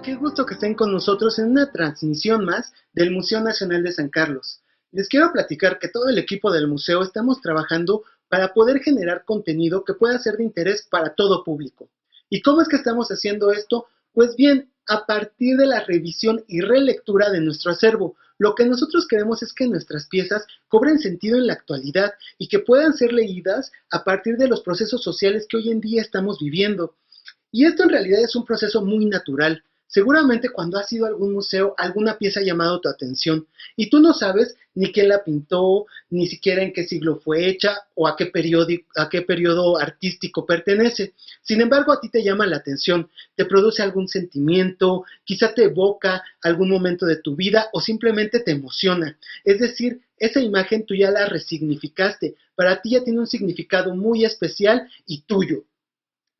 Hola, qué gusto que estén con nosotros en una transmisión más del Museo Nacional de San Carlos. Les quiero platicar que todo el equipo del museo estamos trabajando para poder generar contenido que pueda ser de interés para todo público. ¿Y cómo es que estamos haciendo esto? Pues bien, a partir de la revisión y relectura de nuestro acervo. Lo que nosotros queremos es que nuestras piezas cobren sentido en la actualidad y que puedan ser leídas a partir de los procesos sociales que hoy en día estamos viviendo. Y esto en realidad es un proceso muy natural. Seguramente cuando has ido a algún museo, alguna pieza ha llamado tu atención y tú no sabes ni quién la pintó, ni siquiera en qué siglo fue hecha o a qué periodo artístico pertenece. Sin embargo, a ti te llama la atención, te produce algún sentimiento, quizá te evoca algún momento de tu vida o simplemente te emociona. Es decir, esa imagen tú ya la resignificaste, para ti ya tiene un significado muy especial y tuyo.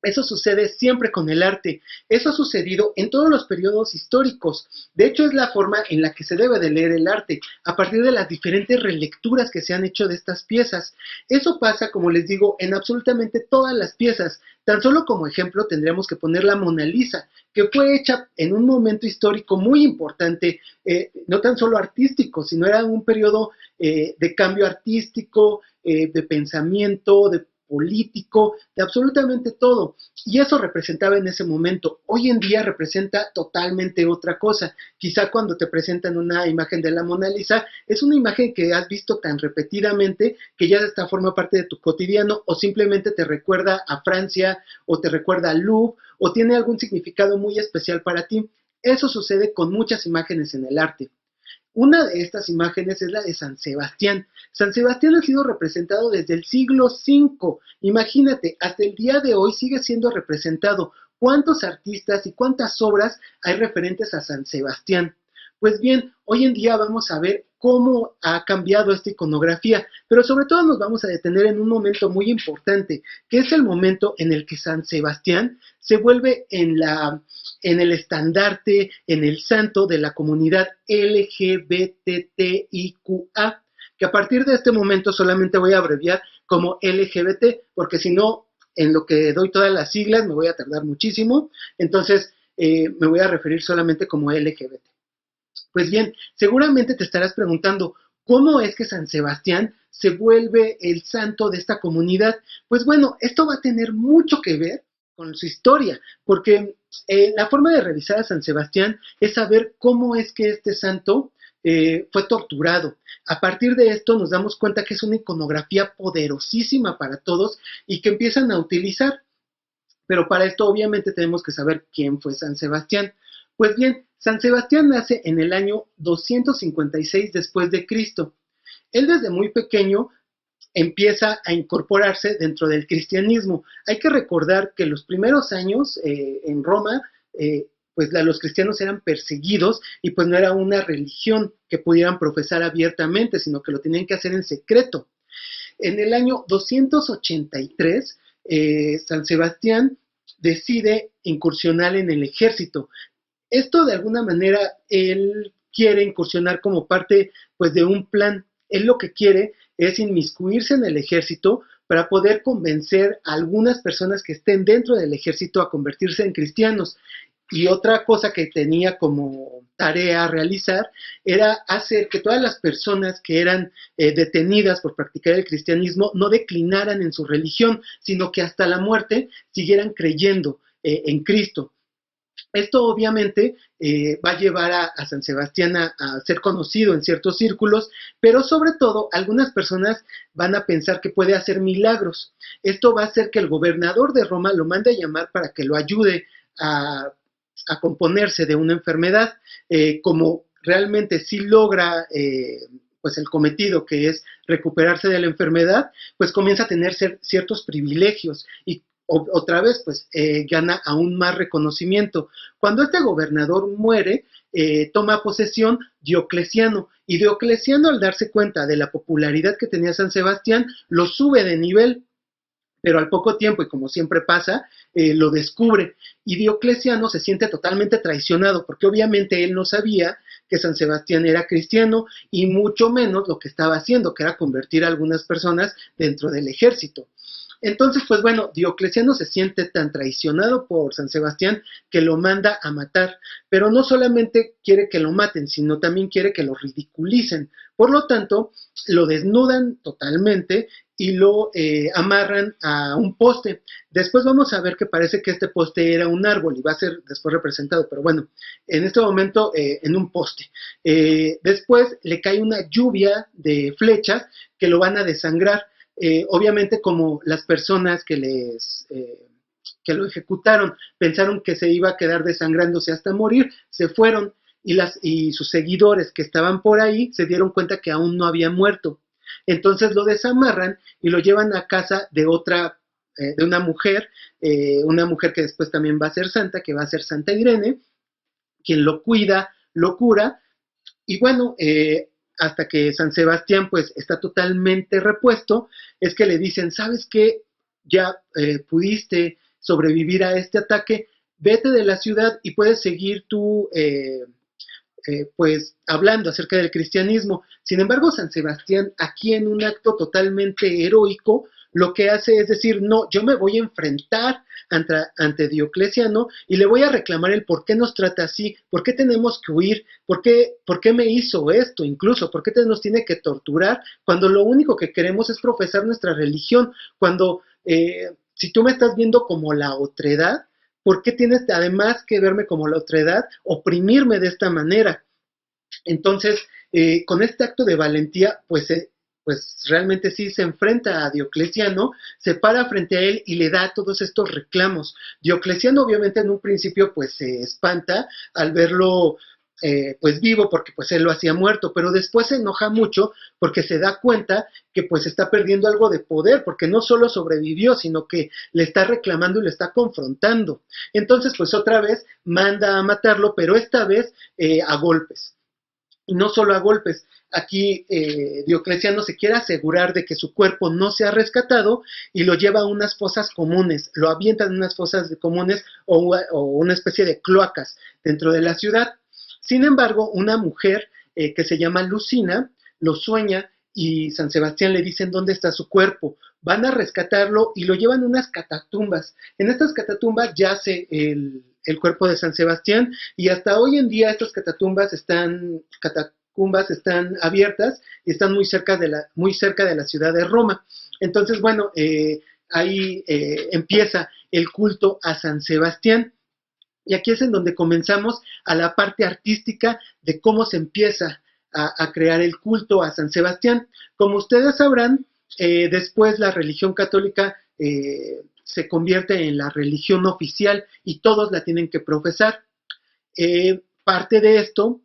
Eso sucede siempre con el arte. Eso ha sucedido en todos los periodos históricos. De hecho, es la forma en la que se debe de leer el arte, a partir de las diferentes relecturas que se han hecho de estas piezas. Eso pasa, como les digo, en absolutamente todas las piezas. Tan solo como ejemplo tendríamos que poner la Mona Lisa, que fue hecha en un momento histórico muy importante, no tan solo artístico, sino era un periodo de cambio artístico, de pensamiento, de político, de absolutamente todo. Y eso representaba en ese momento. Hoy en día representa totalmente otra cosa. Quizá cuando te presentan una imagen de la Mona Lisa, es una imagen que has visto tan repetidamente que ya esta forma parte de tu cotidiano o simplemente te recuerda a Francia o te recuerda al Louvre o tiene algún significado muy especial para ti. Eso sucede con muchas imágenes en el arte. Una de estas imágenes es la de San Sebastián. San Sebastián ha sido representado desde el siglo V. Imagínate, hasta el día de hoy sigue siendo representado. ¿Cuántos artistas y cuántas obras hay referentes a San Sebastián? Pues bien, hoy en día vamos a ver cómo ha cambiado esta iconografía, pero sobre todo nos vamos a detener en un momento muy importante, que es el momento en el que San Sebastián se vuelve en el estandarte, en el santo de la comunidad LGBTIQA, que a partir de este momento solamente voy a abreviar como LGBT, porque si no, en lo que doy todas las siglas me voy a tardar muchísimo, entonces me voy a referir solamente como LGBT. Pues bien, seguramente te estarás preguntando, ¿cómo es que San Sebastián se vuelve el santo de esta comunidad? Pues bueno, esto va a tener mucho que ver con su historia, porque la forma de revisar a San Sebastián es saber cómo es que este santo fue torturado. A partir de esto nos damos cuenta que es una iconografía poderosísima para todos y que empiezan a utilizar. Pero para esto obviamente tenemos que saber quién fue San Sebastián. Pues bien, San Sebastián nace en el año 256 después de Cristo. Él desde muy pequeño empieza a incorporarse dentro del cristianismo. Hay que recordar que los primeros años en Roma, pues los cristianos eran perseguidos y pues no era una religión que pudieran profesar abiertamente, sino que lo tenían que hacer en secreto. En el año 283, San Sebastián decide incursionar en el ejército. Esto de alguna manera él quiere incursionar como parte pues de un plan. Él lo que quiere es inmiscuirse en el ejército para poder convencer a algunas personas que estén dentro del ejército a convertirse en cristianos. Y otra cosa que tenía como tarea a realizar era hacer que todas las personas que eran detenidas por practicar el cristianismo no declinaran en su religión, sino que hasta la muerte siguieran creyendo en Cristo. Esto obviamente va a llevar a San Sebastián a ser conocido en ciertos círculos, pero sobre todo algunas personas van a pensar que puede hacer milagros. Esto va a hacer que el gobernador de Roma lo mande a llamar para que lo ayude a componerse de una enfermedad, como realmente sí logra pues el cometido, que es recuperarse de la enfermedad, pues comienza a tener ciertos privilegios y otra vez pues gana aún más reconocimiento. Cuando este gobernador muere, toma posesión Diocleciano, y Diocleciano, al darse cuenta de la popularidad que tenía San Sebastián, lo sube de nivel, pero al poco tiempo, y como siempre pasa, lo descubre. Y Diocleciano se siente totalmente traicionado, porque obviamente él no sabía que San Sebastián era cristiano, y mucho menos lo que estaba haciendo, que era convertir a algunas personas dentro del ejército. Entonces, pues bueno, Diocleciano se siente tan traicionado por San Sebastián que lo manda a matar, pero no solamente quiere que lo maten, sino también quiere que lo ridiculicen. Por lo tanto, lo desnudan totalmente y lo amarran a un poste. Después vamos a ver que parece que este poste era un árbol y va a ser después representado, pero bueno, en este momento en un poste. Después le cae una lluvia de flechas que lo van a desangrar. Obviamente como las personas que lo ejecutaron pensaron que se iba a quedar desangrándose hasta morir, se fueron y sus seguidores que estaban por ahí se dieron cuenta que aún no había muerto. Entonces lo desamarran y lo llevan a casa de de una mujer que después también va a ser santa, que va a ser Santa Irene, quien lo cuida, lo cura, y bueno, hasta que San Sebastián pues está totalmente repuesto, es que le dicen, ¿sabes qué? Ya pudiste sobrevivir a este ataque, vete de la ciudad y puedes seguir tú pues hablando acerca del cristianismo. Sin embargo, San Sebastián, aquí en un acto totalmente heroico, lo que hace es decir, no, yo me voy a enfrentar ante Diocleciano y le voy a reclamar el por qué nos trata así, por qué tenemos que huir, por qué me hizo esto incluso, por qué nos tiene que torturar, cuando lo único que queremos es profesar nuestra religión, cuando si tú me estás viendo como la otredad, ¿por qué tienes además que verme como la otredad, oprimirme de esta manera? Entonces, con este acto de valentía, pues realmente sí se enfrenta a Diocleciano, se para frente a él y le da todos estos reclamos. Diocleciano obviamente en un principio pues se espanta al verlo pues vivo porque pues él lo hacía muerto, pero después se enoja mucho porque se da cuenta que pues está perdiendo algo de poder, porque no solo sobrevivió, sino que le está reclamando y le está confrontando. Entonces pues otra vez manda a matarlo, pero esta vez a golpes. Y no solo a golpes, aquí Diocleciano se quiere asegurar de que su cuerpo no sea rescatado y lo lleva a unas fosas comunes, lo avienta en unas fosas comunes o una especie de cloacas dentro de la ciudad. Sin embargo, una mujer que se llama Lucina lo sueña y San Sebastián le dicen dónde está su cuerpo. Van a rescatarlo y lo llevan a unas catatumbas. En estas catatumbas yace el cuerpo de San Sebastián y hasta hoy en día estas catacumbas están abiertas y están muy cerca de la ciudad de Roma. Entonces, bueno, ahí empieza el culto a San Sebastián. Y aquí es en donde comenzamos a la parte artística de cómo se empieza a crear el culto a San Sebastián. Como ustedes sabrán, después la religión católica se convierte en la religión oficial y todos la tienen que profesar. Parte de esto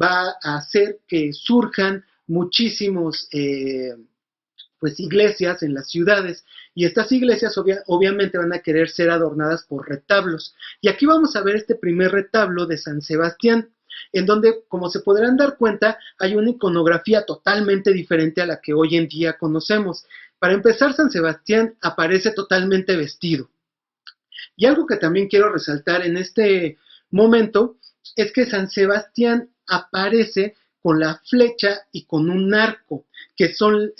va a hacer que surjan muchísimos pues iglesias en las ciudades y estas iglesias obviamente van a querer ser adornadas por retablos. Y aquí vamos a ver este primer retablo de San Sebastián, en donde, como se podrán dar cuenta, hay una iconografía totalmente diferente a la que hoy en día conocemos. Para empezar, San Sebastián aparece totalmente vestido. Y algo que también quiero resaltar en este momento es que San Sebastián aparece con la flecha y con un arco, que son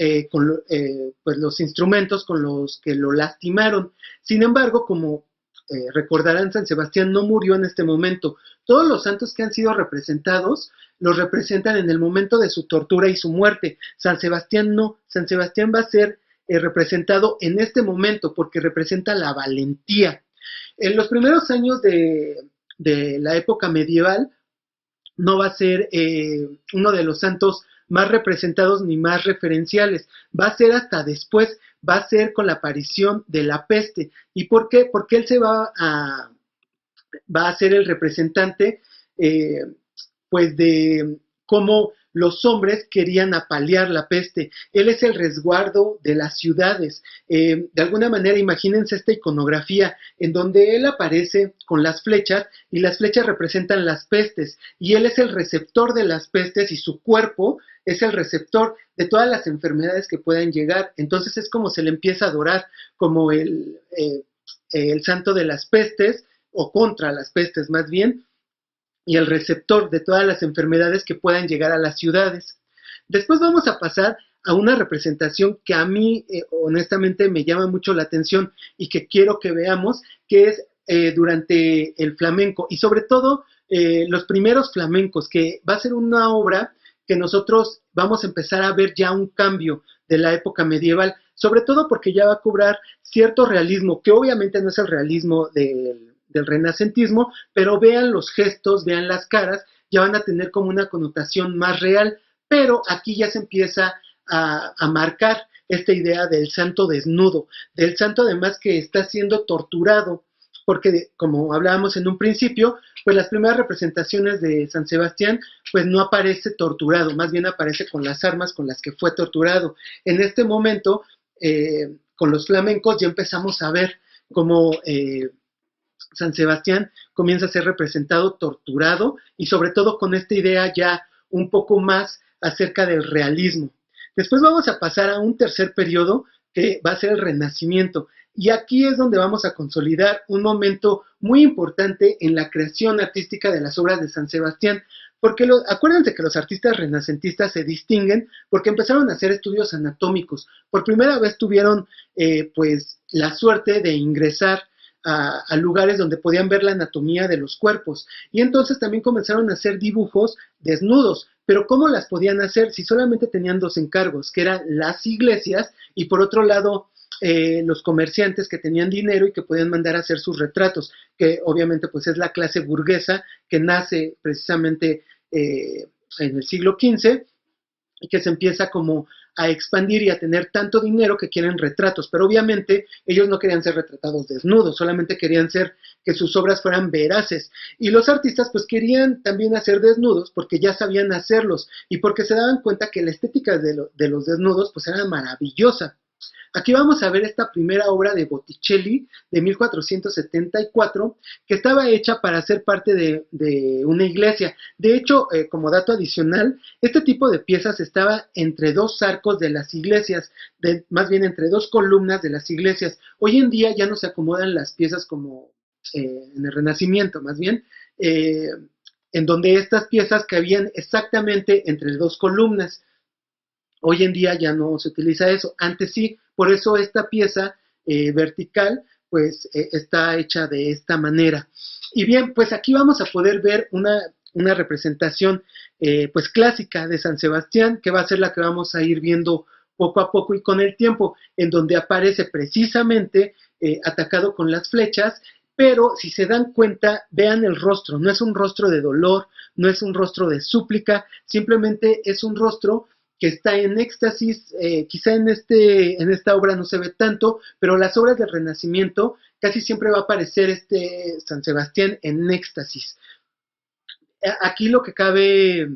pues los instrumentos con los que lo lastimaron. Sin embargo, como recordarán, San Sebastián no murió en este momento. Todos los santos que han sido representados los representan en el momento de su tortura y su muerte. San Sebastián no. San Sebastián va a ser representado en este momento porque representa la valentía. En los primeros años de la época medieval no va a ser uno de los santos más representados ni más referenciales, va a ser hasta después, va a ser con la aparición de la peste. ¿Y por qué? Porque él va a ser el representante pues de cómo los hombres querían apalear la peste. Él es el resguardo de las ciudades. De alguna manera, imagínense esta iconografía en donde él aparece con las flechas y las flechas representan las pestes y él es el receptor de las pestes y su cuerpo es el receptor de todas las enfermedades que puedan llegar. Entonces es como se le empieza a adorar como el santo de las pestes o contra las pestes más bien, y el receptor de todas las enfermedades que puedan llegar a las ciudades. Después vamos a pasar a una representación que a mí honestamente me llama mucho la atención y que quiero que veamos, que es durante el flamenco y sobre todo los primeros flamencos, que va a ser una obra que nosotros vamos a empezar a ver ya un cambio de la época medieval, sobre todo porque ya va a cobrar cierto realismo, que obviamente no es el realismo del renacentismo, pero vean los gestos, vean las caras, ya van a tener como una connotación más real, pero aquí ya se empieza a marcar esta idea del santo desnudo, del santo además que está siendo torturado, porque como hablábamos en un principio, pues las primeras representaciones de San Sebastián, pues no aparece torturado, más bien aparece con las armas con las que fue torturado. En este momento, con los flamencos ya empezamos a ver cómo San Sebastián comienza a ser representado torturado y sobre todo con esta idea ya un poco más acerca del realismo. Después vamos a pasar a un tercer periodo que va a ser el Renacimiento. Y aquí es donde vamos a consolidar un momento muy importante en la creación artística de las obras de San Sebastián, porque acuérdense que los artistas renacentistas se distinguen porque empezaron a hacer estudios anatómicos. Por primera vez tuvieron pues la suerte de ingresar a lugares donde podían ver la anatomía de los cuerpos. Y entonces también comenzaron a hacer dibujos desnudos. Pero ¿cómo las podían hacer si solamente tenían dos encargos, que eran las iglesias y por otro lado los comerciantes que tenían dinero y que podían mandar a hacer sus retratos, que obviamente pues es la clase burguesa que nace precisamente en el siglo XV y que se empieza como a expandir y a tener tanto dinero que quieren retratos, pero obviamente ellos no querían ser retratados desnudos, solamente querían ser que sus obras fueran veraces, y los artistas pues querían también hacer desnudos porque ya sabían hacerlos y porque se daban cuenta que la estética de los desnudos pues era maravillosa. Aquí vamos a ver esta primera obra de Botticelli de 1474, que estaba hecha para ser parte de una iglesia. De hecho, como dato adicional, este tipo de piezas estaba entre dos arcos de las iglesias, más bien entre dos columnas de las iglesias. Hoy en día ya no se acomodan las piezas como en el Renacimiento, más bien, en donde estas piezas cabían exactamente entre dos columnas. Hoy en día ya no se utiliza eso, antes sí, por eso esta pieza vertical pues está hecha de esta manera. Y bien, pues aquí vamos a poder ver una representación pues clásica de San Sebastián, que va a ser la que vamos a ir viendo poco a poco y con el tiempo, en donde aparece precisamente atacado con las flechas, pero si se dan cuenta, vean el rostro, no es un rostro de dolor, no es un rostro de súplica, simplemente es un rostro que está en éxtasis, quizá en esta obra no se ve tanto, pero las obras del Renacimiento casi siempre va a aparecer este San Sebastián en éxtasis. Aquí lo que cabe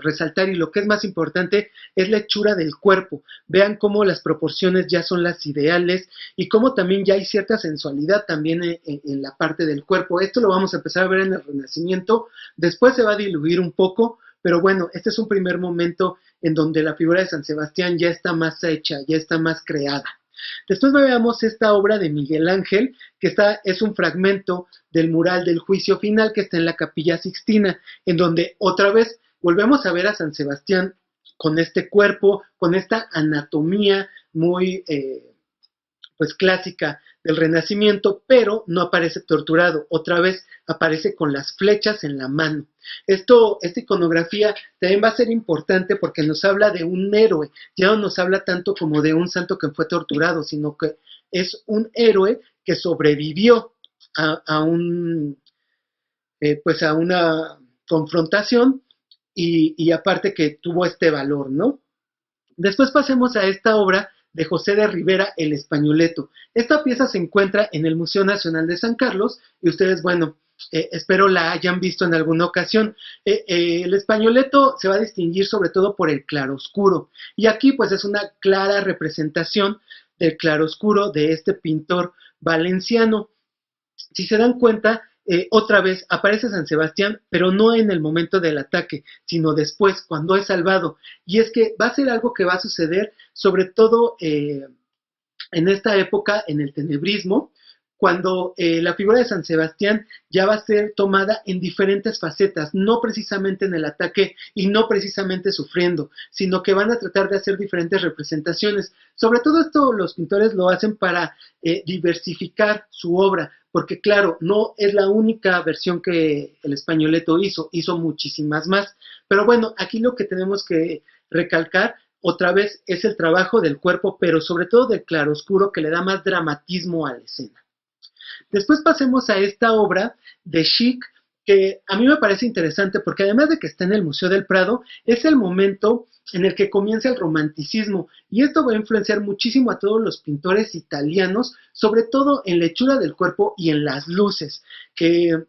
resaltar y lo que es más importante es la hechura del cuerpo. Vean cómo las proporciones ya son las ideales y cómo también ya hay cierta sensualidad también en la parte del cuerpo. Esto lo vamos a empezar a ver en el Renacimiento, después se va a diluir un poco, pero bueno, este es un primer momento en donde la figura de San Sebastián ya está más hecha, ya está más creada. Después veamos esta obra de Miguel Ángel, que es un fragmento del mural del Juicio Final que está en la Capilla Sixtina, en donde otra vez volvemos a ver a San Sebastián con este cuerpo, con esta anatomía muy pues clásica del Renacimiento, pero no aparece torturado, otra vez aparece con las flechas en la mano. Esta iconografía también va a ser importante porque nos habla de un héroe, ya no nos habla tanto como de un santo que fue torturado, sino que es un héroe que sobrevivió pues a una confrontación y aparte que tuvo este valor, ¿no? Después pasemos a esta obra de José de Rivera, El Españoleto. Esta pieza se encuentra en el Museo Nacional de San Carlos y ustedes, bueno, espero la hayan visto en alguna ocasión. El Españoleto se va a distinguir sobre todo por el claroscuro y aquí pues es una clara representación del claroscuro de este pintor valenciano. Si se dan cuenta, otra vez aparece San Sebastián, pero no en el momento del ataque, sino después, cuando es salvado. Y es que va a ser algo que va a suceder, sobre todo en esta época, en el tenebrismo, cuando la figura de San Sebastián ya va a ser tomada en diferentes facetas, no precisamente en el ataque y no precisamente sufriendo, sino que van a tratar de hacer diferentes representaciones. Sobre todo esto los pintores lo hacen para diversificar su obra, porque claro, no es la única versión que el Españoleto hizo muchísimas más. Pero bueno, aquí lo que tenemos que recalcar otra vez es el trabajo del cuerpo, pero sobre todo del claroscuro que le da más dramatismo a la escena. Después pasemos a esta obra de Schick, que a mí me parece interesante porque además de que está en el Museo del Prado, es el momento en el que comienza el romanticismo y esto va a influenciar muchísimo a todos los pintores italianos, sobre todo en la hechura del cuerpo y en las luces, que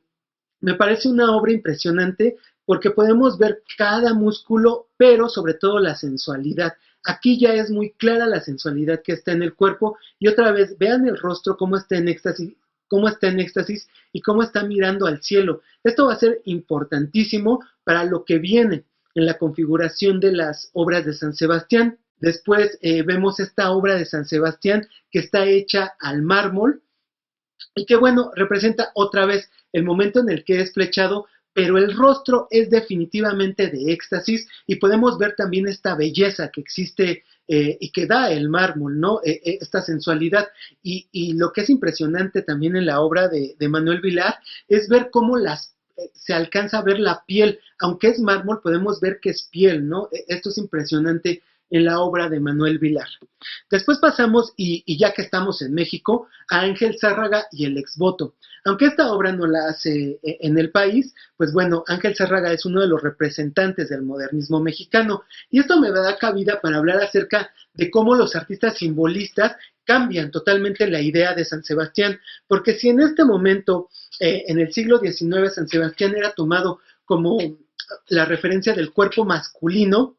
me parece una obra impresionante porque podemos ver cada músculo, pero sobre todo la sensualidad. Aquí ya es muy clara la sensualidad que está en el cuerpo y otra vez vean el rostro cómo está en éxtasis y cómo está mirando al cielo. Esto va a ser importantísimo para lo que viene en la configuración de las obras de San Sebastián. Después vemos esta obra de San Sebastián que está hecha al mármol y que bueno, representa otra vez el momento en el que es flechado, pero el rostro es definitivamente de éxtasis y podemos ver también esta belleza que existe y que da el mármol, ¿no? Esta sensualidad. Y lo que es impresionante también en la obra de Manuel Vilar es ver cómo se alcanza a ver la piel, aunque es mármol, podemos ver que es piel, ¿no? Esto es impresionante en la obra de Manuel Vilar. Después pasamos, y ya que estamos en México, a Ángel Zárraga y el exvoto. Aunque esta obra no la hace en el país, pues bueno, Ángel Zárraga es uno de los representantes del modernismo mexicano. Y esto me da cabida para hablar acerca de cómo los artistas simbolistas cambian totalmente la idea de San Sebastián, porque si en este momento, en el siglo XIX, San Sebastián era tomado como la referencia del cuerpo masculino,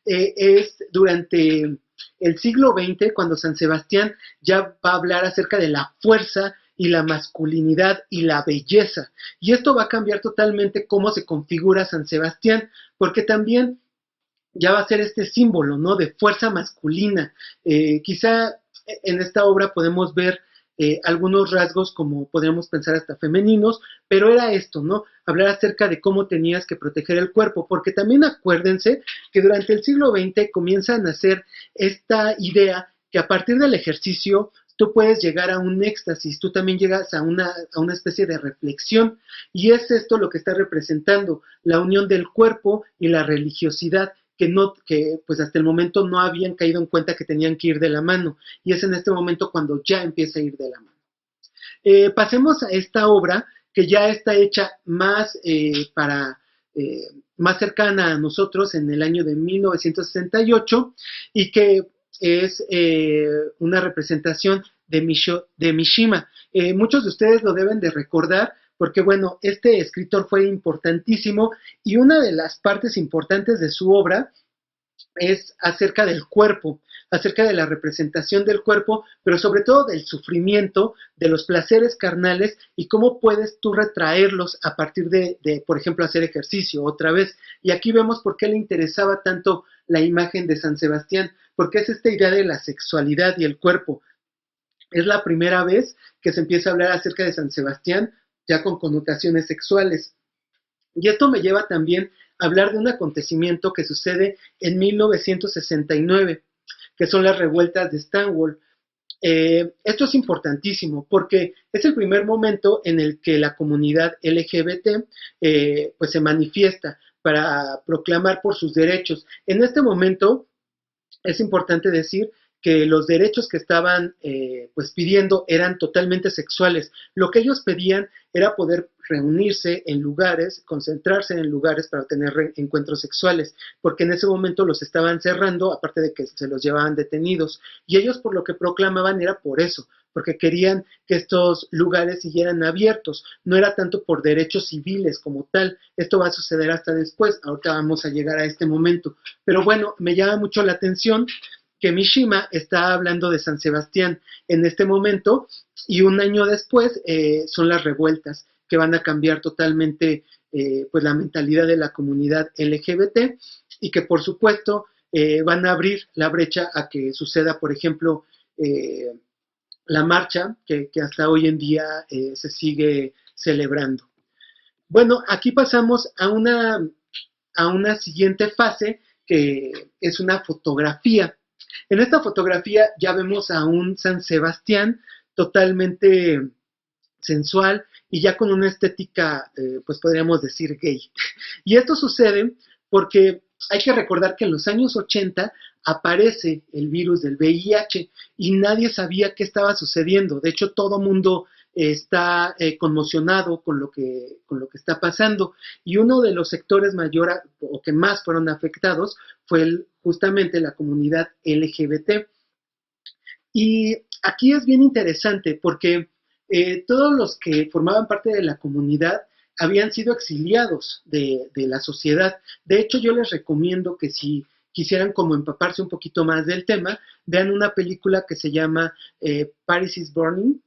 es durante el siglo XX cuando San Sebastián ya va a hablar acerca de la fuerza y la masculinidad y la belleza. Y esto va a cambiar totalmente cómo se configura San Sebastián, porque también ya va a ser este símbolo, ¿no? De fuerza masculina. Quizá en esta obra podemos ver algunos rasgos como podríamos pensar hasta femeninos, pero era esto, ¿no? Hablar acerca de cómo tenías que proteger el cuerpo, porque también acuérdense que durante el siglo XX comienza a nacer esta idea que a partir del ejercicio tú puedes llegar a un éxtasis, tú también llegas a una especie de reflexión, y es esto lo que está representando, la unión del cuerpo y la religiosidad, que pues hasta el momento no habían caído en cuenta que tenían que ir de la mano, y es en este momento cuando ya empieza a ir de la mano. Pasemos a esta obra que ya está hecha más más cercana a nosotros en el año de 1968 y que es una representación de Mishima. Muchos de ustedes lo deben de recordar porque, bueno, este escritor fue importantísimo y una de las partes importantes de su obra es acerca del cuerpo, acerca de la representación del cuerpo, pero sobre todo del sufrimiento, de los placeres carnales y cómo puedes tú retraerlos a partir por ejemplo, hacer ejercicio otra vez. Y aquí vemos por qué le interesaba tanto la imagen de San Sebastián, porque es esta idea de la sexualidad y el cuerpo. Es la primera vez que se empieza a hablar acerca de San Sebastián ya con connotaciones sexuales. Y esto me lleva también a hablar de un acontecimiento que sucede en 1969, que son las revueltas de Stonewall. Esto es importantísimo porque es el primer momento en el que la comunidad LGBT pues se manifiesta para proclamar por sus derechos. En este momento es importante decir que los derechos que estaban pues pidiendo eran totalmente sexuales. Lo que ellos pedían era poder reunirse en lugares, concentrarse en lugares para tener encuentros sexuales, porque en ese momento los estaban cerrando, aparte de que se los llevaban detenidos. Y ellos por lo que proclamaban era por eso, porque querían que estos lugares siguieran abiertos. No era tanto por derechos civiles como tal. Esto va a suceder hasta después. Ahorita vamos a llegar a este momento. Pero bueno, me llama mucho la atención que Mishima está hablando de San Sebastián en este momento y un año después son las revueltas que van a cambiar totalmente pues la mentalidad de la comunidad LGBT y que por supuesto van a abrir la brecha a que suceda, por ejemplo, la marcha que hasta hoy en día se sigue celebrando. Bueno, aquí pasamos a una siguiente fase que es una fotografía. En esta fotografía ya vemos a un San Sebastián totalmente sensual y ya con una estética, pues podríamos decir gay. Y esto sucede porque hay que recordar que en los años 80 aparece el virus del VIH y nadie sabía qué estaba sucediendo. De hecho, todo mundo está conmocionado con lo que está pasando. Y uno de los sectores mayor o que más fueron afectados fue justamente la comunidad LGBT. Y aquí es bien interesante porque todos los que formaban parte de la comunidad habían sido exiliados de la sociedad. De hecho, yo les recomiendo que si quisieran como empaparse un poquito más del tema, vean una película que se llama Paris is Burning.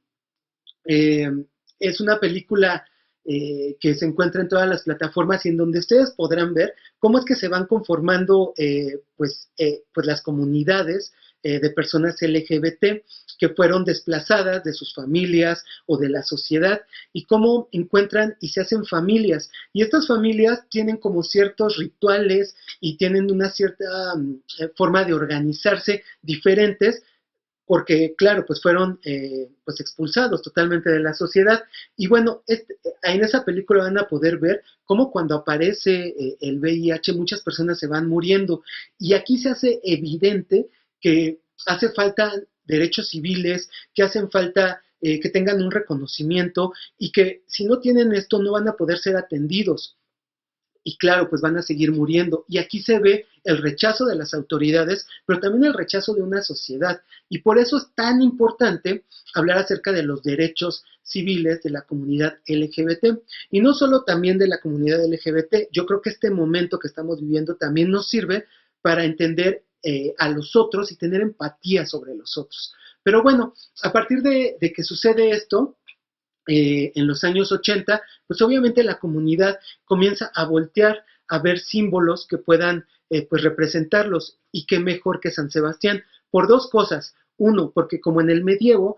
Eh, es una película que se encuentra en todas las plataformas y en donde ustedes podrán ver cómo es que se van conformando pues las comunidades de personas LGBT que fueron desplazadas de sus familias o de la sociedad y cómo encuentran y se hacen familias. Y estas familias tienen como ciertos rituales y tienen una cierta forma de organizarse diferentes porque, claro, pues fueron pues expulsados totalmente de la sociedad. Y bueno, en esa película van a poder ver cómo cuando aparece el VIH muchas personas se van muriendo. Y aquí se hace evidente que hace falta derechos civiles, que hacen falta que tengan un reconocimiento y que si no tienen esto no van a poder ser atendidos y claro, pues van a seguir muriendo. Y aquí se ve el rechazo de las autoridades, pero también el rechazo de una sociedad. Y por eso es tan importante hablar acerca de los derechos civiles de la comunidad LGBT. Y no solo también de la comunidad LGBT, yo creo que este momento que estamos viviendo también nos sirve para entender a los otros y tener empatía sobre los otros. Pero bueno, a partir de que sucede esto, en los años 80, pues obviamente la comunidad comienza a voltear a ver símbolos que puedan pues representarlos y qué mejor que San Sebastián por dos cosas. Uno, porque como en el medievo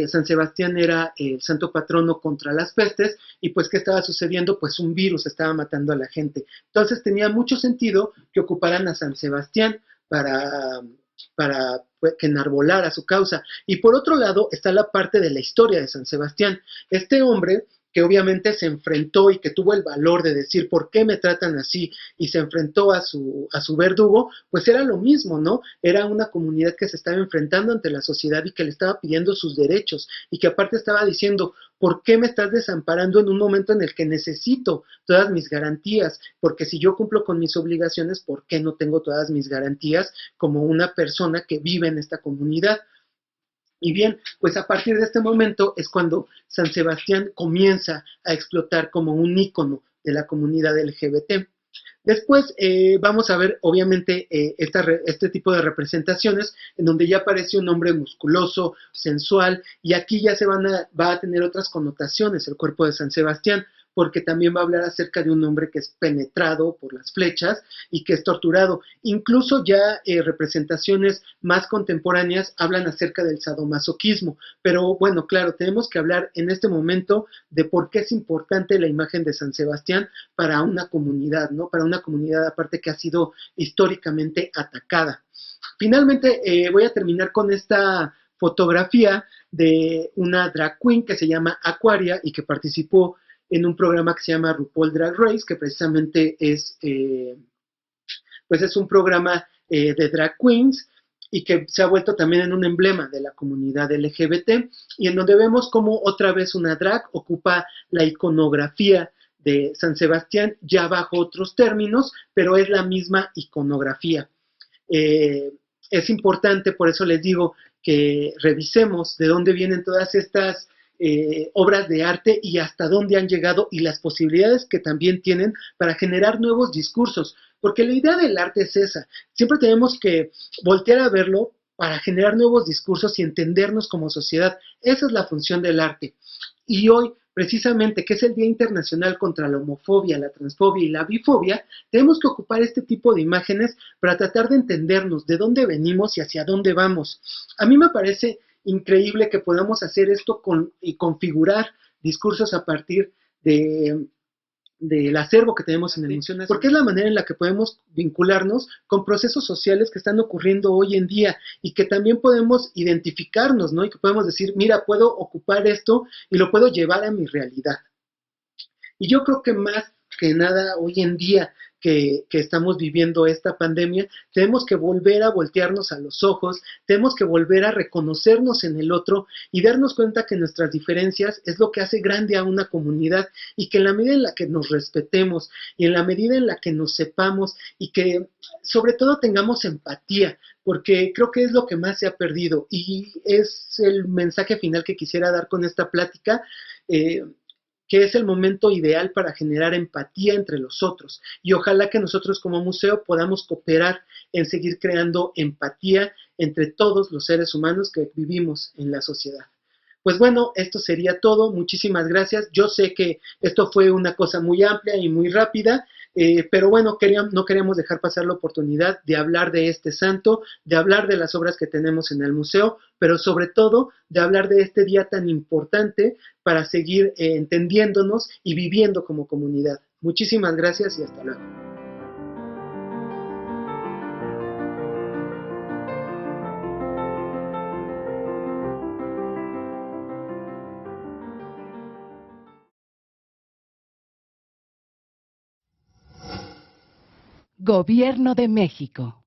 San Sebastián era el santo patrono contra las pestes y pues qué estaba sucediendo, pues un virus estaba matando a la gente. Entonces tenía mucho sentido que ocuparan a San Sebastián para pues, que enarbolara su causa. Y por otro lado está la parte de la historia de San Sebastián. Este hombre que obviamente se enfrentó y que tuvo el valor de decir por qué me tratan así y se enfrentó a su verdugo, pues era lo mismo, ¿no? Era una comunidad que se estaba enfrentando ante la sociedad y que le estaba pidiendo sus derechos y que aparte estaba diciendo, ¿por qué me estás desamparando en un momento en el que necesito todas mis garantías? Porque si yo cumplo con mis obligaciones, ¿por qué no tengo todas mis garantías como una persona que vive en esta comunidad? Y bien, pues a partir de este momento es cuando San Sebastián comienza a explotar como un ícono de la comunidad LGBT. Después vamos a ver, obviamente, este tipo de representaciones en donde ya aparece un hombre musculoso, sensual, y aquí ya va a tener otras connotaciones el cuerpo de San Sebastián, porque también va a hablar acerca de un hombre que es penetrado por las flechas y que es torturado. Incluso ya representaciones más contemporáneas hablan acerca del sadomasoquismo, pero bueno, claro, tenemos que hablar en este momento de por qué es importante la imagen de San Sebastián para una comunidad, ¿no? Para una comunidad aparte que ha sido históricamente atacada. Finalmente, voy a terminar con esta fotografía de una drag queen que se llama Aquaria y que participó en un programa que se llama RuPaul Drag Race, que precisamente pues es un programa de drag queens y que se ha vuelto también en un emblema de la comunidad LGBT y en donde vemos cómo otra vez una drag ocupa la iconografía de San Sebastián ya bajo otros términos, pero es la misma iconografía. Es importante, por eso les digo, que revisemos de dónde vienen todas estas obras de arte y hasta dónde han llegado y las posibilidades que también tienen para generar nuevos discursos, porque la idea del arte es esa, siempre tenemos que voltear a verlo para generar nuevos discursos y entendernos como sociedad, esa es la función del arte. Y hoy, precisamente, que es el Día Internacional contra la Homofobia, la Transfobia y la Bifobia, tenemos que ocupar este tipo de imágenes para tratar de entendernos de dónde venimos y hacia dónde vamos. A mí me parece increíble que podamos hacer esto y configurar discursos a partir de, del acervo que tenemos en el Museo Nacional, porque es la manera en la que podemos vincularnos con procesos sociales que están ocurriendo hoy en día y que también podemos identificarnos, ¿no? Y que podemos decir, mira, puedo ocupar esto y lo puedo llevar a mi realidad. Y yo creo que más que nada hoy en día que estamos viviendo esta pandemia, tenemos que volver a voltearnos a los ojos, tenemos que volver a reconocernos en el otro y darnos cuenta que nuestras diferencias es lo que hace grande a una comunidad y que en la medida en la que nos respetemos y en la medida en la que nos sepamos y que sobre todo tengamos empatía, porque creo que es lo que más se ha perdido y es el mensaje final que quisiera dar con esta plática. Que es el momento ideal para generar empatía entre los otros. Y ojalá que nosotros como museo podamos cooperar en seguir creando empatía entre todos los seres humanos que vivimos en la sociedad. Pues bueno, esto sería todo. Muchísimas gracias. Yo sé que esto fue una cosa muy amplia y muy rápida, pero bueno, no queríamos dejar pasar la oportunidad de hablar de este santo, de hablar de las obras que tenemos en el museo, pero sobre todo de hablar de este día tan importante para seguir entendiéndonos y viviendo como comunidad. Muchísimas gracias y hasta luego. Gobierno de México.